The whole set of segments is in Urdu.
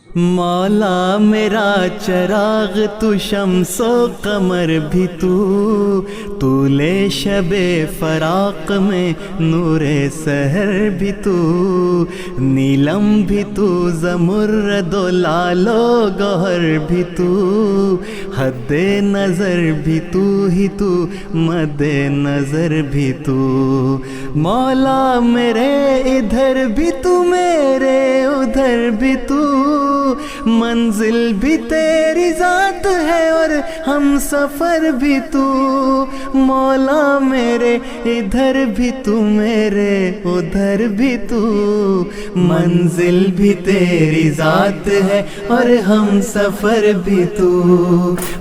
مولا میرا چراغ تو شمس و قمر بھی تو لے شب فراق میں نور سحر بھی تو، نیلم بھی تو، زمرد و لال و گوہر بھی تو، حد نظر بھی تو ہی تو، مد نظر بھی تو، مولا میرے ادھر بھی تو، میرے ادھر بھی تو، منزل بھی تیری ذات ہے اور ہم سفر بھی تو، مولا میرے ادھر بھی تو، میرے ادھر بھی تو، منزل بھی تیری ذات ہے اور ہم سفر بھی تو،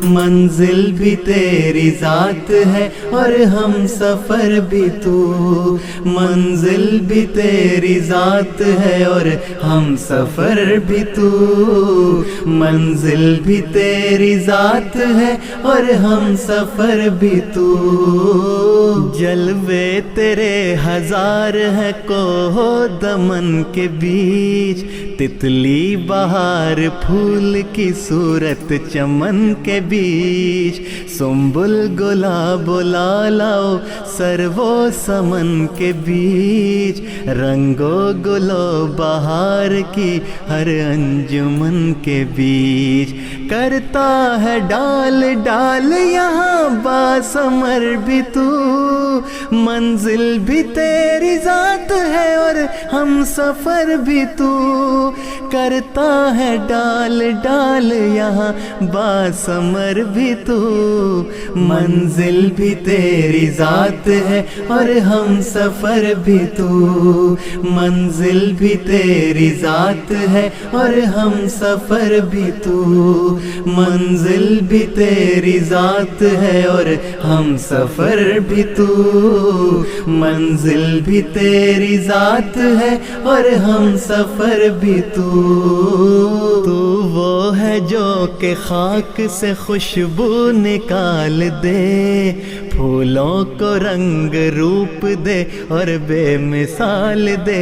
منزل بھی تیری ذات ہے اور ہم سفر بھی تو، منزل بھی تیری ذات ہے اور ہم سفر بھی تو، منزل بھی تیری ذات ہے اور ہم سفر بھی تو، جلوے تیرے ہزار ہے کوہ دمن کے بیچ، تتلی بہار پھول کی صورت چمن کے بیچ، سنبل گلاب و لالاؤ سرو سمن کے بیچ، رنگ و گل و بہار کی ہر انجمن کے بیچ، کرتا ہے ڈال ڈال یہاں باسمر بھی تو، منزل بھی تیری ذات ہے اور ہم سفر بھی تو، کرتا ہے ڈال ڈال یہاں باسمر بھی تو، منزل بھی تیری ذات ہے اور ہم سفر بھی تو، منزل بھی تیری ذات ہے اور ہم سفر بھی تو، منزل بھی تیری ذات ہے اور ہم سفر بھی تو، منزل بھی تیری ذات ہے اور ہم سفر بھی تو وہ ہے جو کہ خاک سے خوشبو نکال دے، پھولوں کو رنگ روپ دے اور بے مثال دے،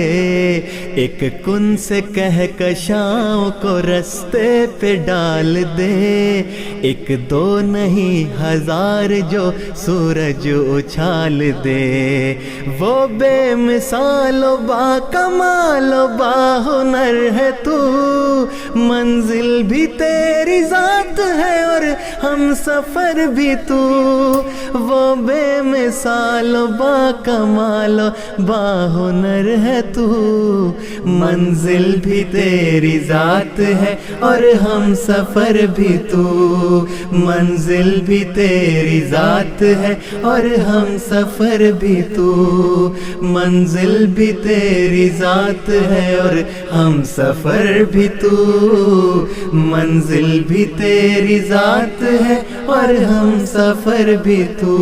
ایک کن سے کہکشاؤں کو رستے پہ ڈال دے، ایک دو نہیں ہزار جو سورج اچھال دے، وہ بے مثال و با کمال و با ہنر ہے تو، منزل بھی تیری ذات ہے اور ہم سفر بھی تو، وہ بے مثال و با کمال و با ہنر ہے تو، منزل بھی تیری ذات ہے اور ہم سفر بھی تو، منزل بھی تیری ذات ہے اور ہم سفر بھی تو، منزل بھی تیری ذات ہے اور ہم سفر بھی تو، منزل بھی تیری ذات ہے اور ہم سفر بھی تو،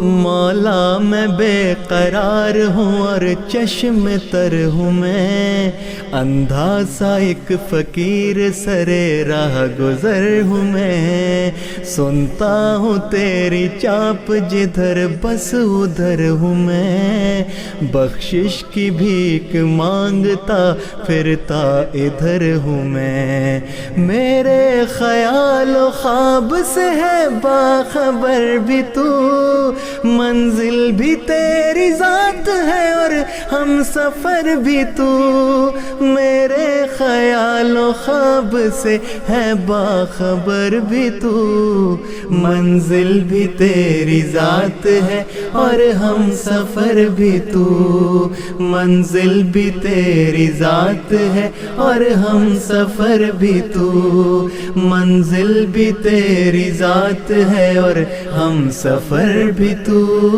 مولا میں بے قرار ہوں اور چشم تر ہوں میں، اندھا سا ایک فقیر سرے راہ گزر ہوں میں، سنتا ہوں تیری چاپ جدھر بس ادھر ہوں میں، بخشش کی بھیک مانگتا پھرتا ادھر ہوں میں، میرے خیال و خواب سے ہے باخبر بھی تو، منزل بھی تیری ذات ہے اور ہم سفر بھی تو، میرے خیال و خواب سے ہے باخبر بھی تو، منزل بھی تیری ذات ہے اور ہم سفر بھی تو، منزل بھی تیری ذات ہے اور ہم سفر بھی تو، منزل بھی تیری ذات ہے اور ہم سفر بھی تو۔